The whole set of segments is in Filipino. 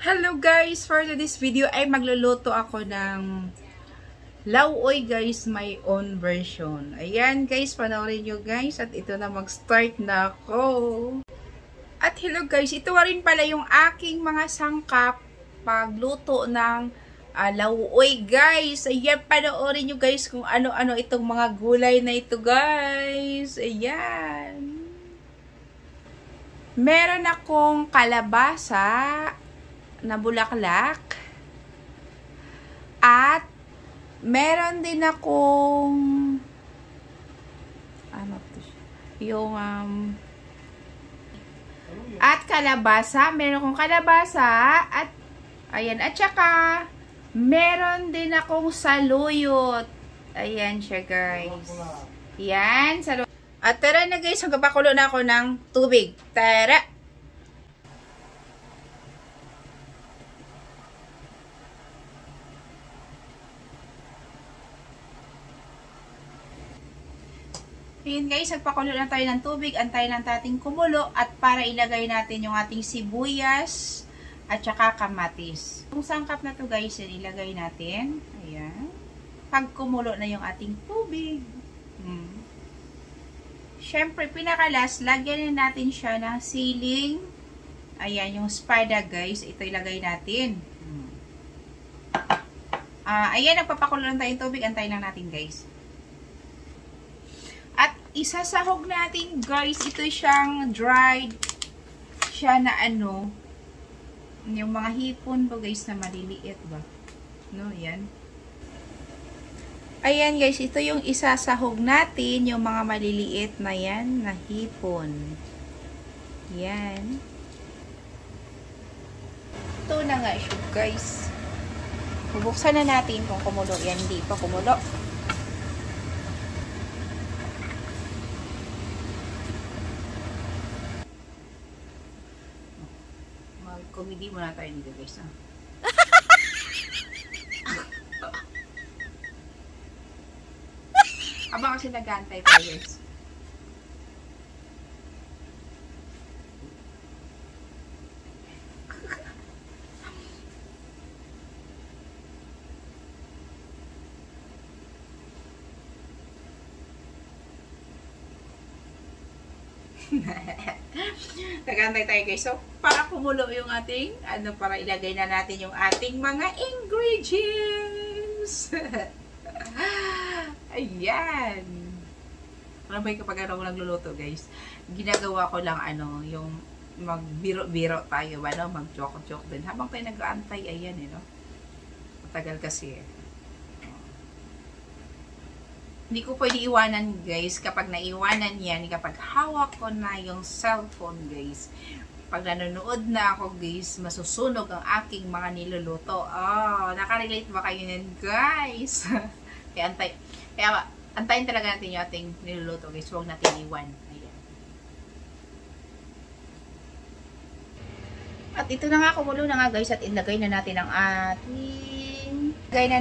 Hello guys! For this video ay magluluto ako ng lauoy guys, my own version. Ayan guys, panoorin nyo guys at ito na mag-start na ako. At hello guys, ito rin pala yung aking mga sangkap pagluto ng lauoy guys. Ayan, panoorin nyo guys kung ano-ano itong mga gulay na ito guys. Ayan. Meron akong kalabasa na bulaklak. At meron din akong yung at kalabasa, meron akong kalabasa at ayan, at saka meron din akong saluyot. Ayan siya guys. Yan, saluyot. At tara na guys, magpapakulo na ako ng tubig. Tara! Ayan guys, nagpakulo na tayo ng tubig, antayin lang natin kumulo at para ilagay natin yung ating sibuyas at saka kamatis. Yung sangkap na to guys, ilagay natin. Ayan. Pag kumulo na yung ating tubig. Syempre, pinakalas, lagyan natin siya ng siling. Ayan, yung spada guys, ito ilagay natin. Ayan, nagpapakulo lang tayo ng tubig, antayin lang natin guys. Isasahog natin guys, ito siyang dried siya na yung mga hipon ba guys na maliliit ba, no, yan. Ayan guys, ito yung isasahog natin, yung mga maliliit na yan na hipon. Yan, ito na nga siya guys. Bubuksan na natin kung kumulo. Yan, hindi pa kumulo. Comedy muna tayo dito guys. Aba kasi nag-aantay tayo guys. Nagantay tayo guys. So, para kumulo yung ating, para ilagay na natin yung ating mga ingredients. Ayan. Alam ba yung kapag ako nagluluto guys, ginagawa ko lang yung magbiro-biro tayo, mag-joke-joke din. Habang tayo nag-aantay, ayan matagal kasi Hindi ko pwede iwanan guys, kapag naiwanan yan, kapag hawak ko na yung cellphone guys, pag nanonood na ako guys, masusunog ang aking mga niluluto. Nakarelate ba kayo nun guys? Kaya antayin talaga natin yung ating niluluto guys, huwag natin iwan. Ayan. At ito na nga, kumulo na nga guys, at ilagay na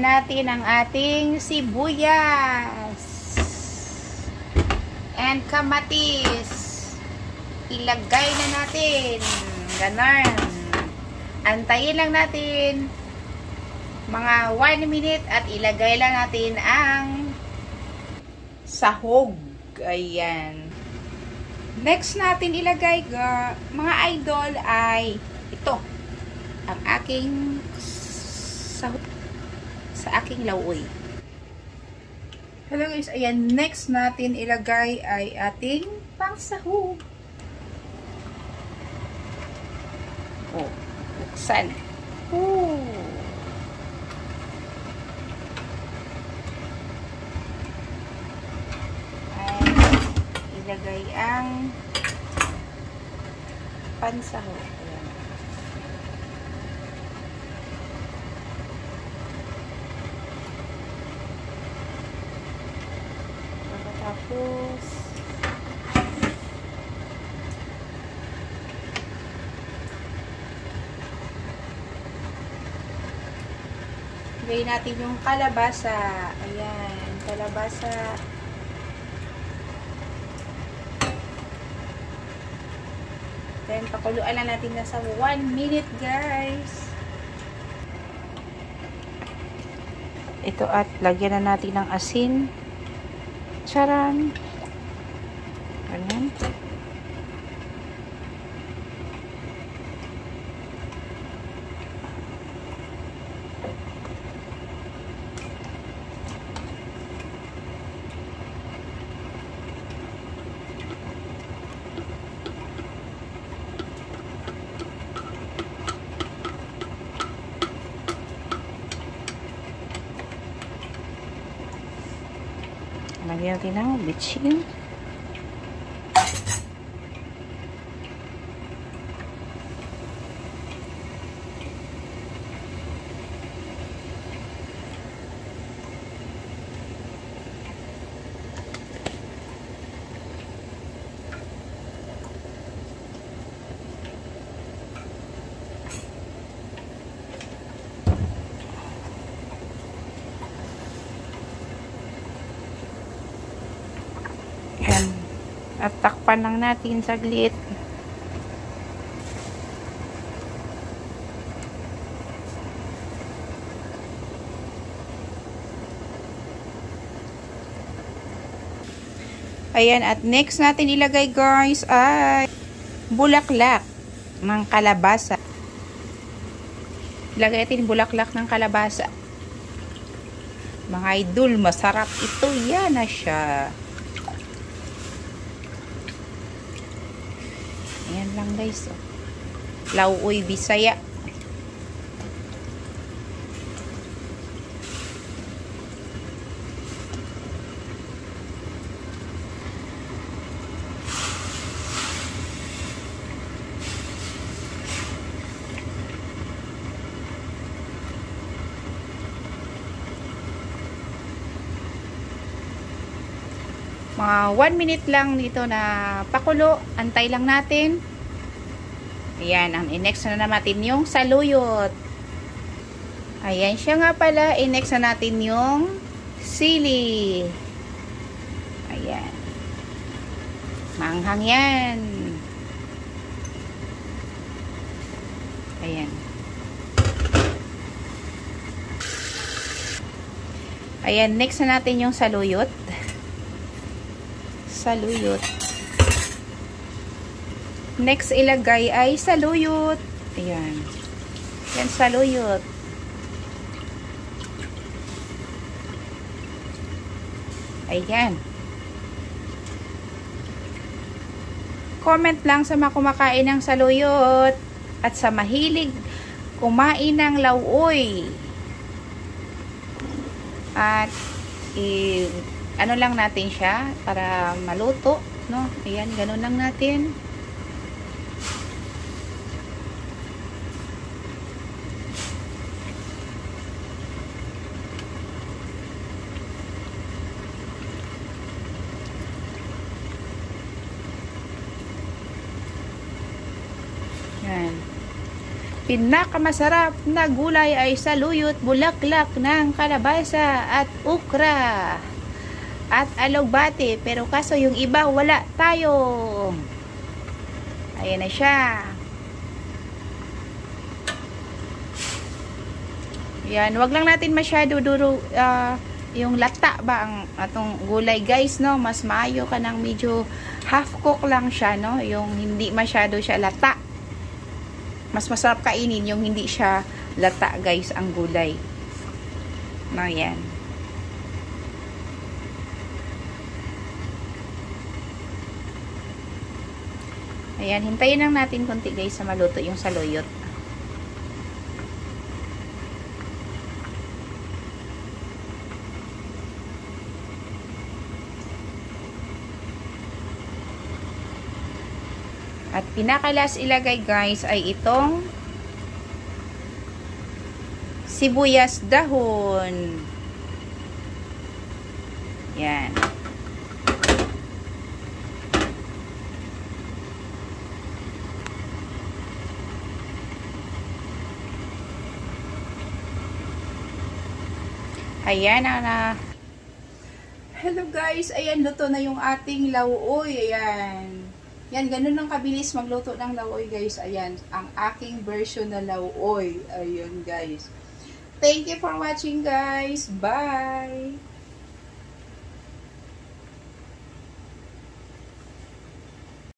natin ang ating sibuyas and kamatis. Ilagay na natin. Ganon. Antayin lang natin mga 1 minute at ilagay lang natin ang sahog. Ayan. Next natin ilagay mga idol ay ito. Ang aking sahog sa aking lauoy. Hello guys, ayan, next natin ilagay ay ating pangsahog. Buksan. Ay, ilagay ang pansahog. Tapos gawin natin yung kalabasa. Ayan, kalabasa. Then, pakuluan na natin na sa 1 minute, guys. Ito at lagyan na natin ng asin. Charan! Ganyan. Lagyan natin ng bitchin. Yan. At takpan lang natin saglit. Ayan, at next natin ilagay guys ay bulaklak ng kalabasa. Ilagay natin bulaklak ng kalabasa. Mga idol, masarap ito. Yan na siya. Ayan lang guys. Oh. Lauoy Bisaya. Mga 1 minute lang dito na pakulo. Antay lang natin. Ayan, ang next na natin yung saluyot. Ayan siya nga pala. Next na natin yung sili. Ayan. Manghang yan. Ayan. Ayan, next na natin yung saluyot. Saluyot. Next ilagay ay saluyot. Ayan. Yan saluyot. Ayan. Comment lang sa mga kumakain ng saluyot at sa mahilig kumain ng lauoy. At ano lang natin siya para maluto, no? Ayan, ganun lang natin. Yan. Pinakamasarap na gulay ay saluyot, bulaklak ng kalabasa at ukra at alugbate, pero kaso yung iba wala tayo. Ayan na siya. Yan, wag lang natin masyado yung lata ba ang atong gulay guys, no? Mas maayo ka ng medyo half cook lang siya, no? Yung hindi masyado siya lata. Mas masarap kainin yung hindi siya lata guys ang gulay. No, yan. Ayan, hintayin lang natin konti guys sa maluto yung saluyot. At pinakalas ilagay guys ay itong sibuyas dahon. Yan. Ayan na. Hello guys, ayan, luto na yung ating lauoy. Ayan. Yan, ganun lang kabilis magluto ng lauoy guys. Ayan, ang aking version na lauoy. Ayan guys. Thank you for watching guys. Bye!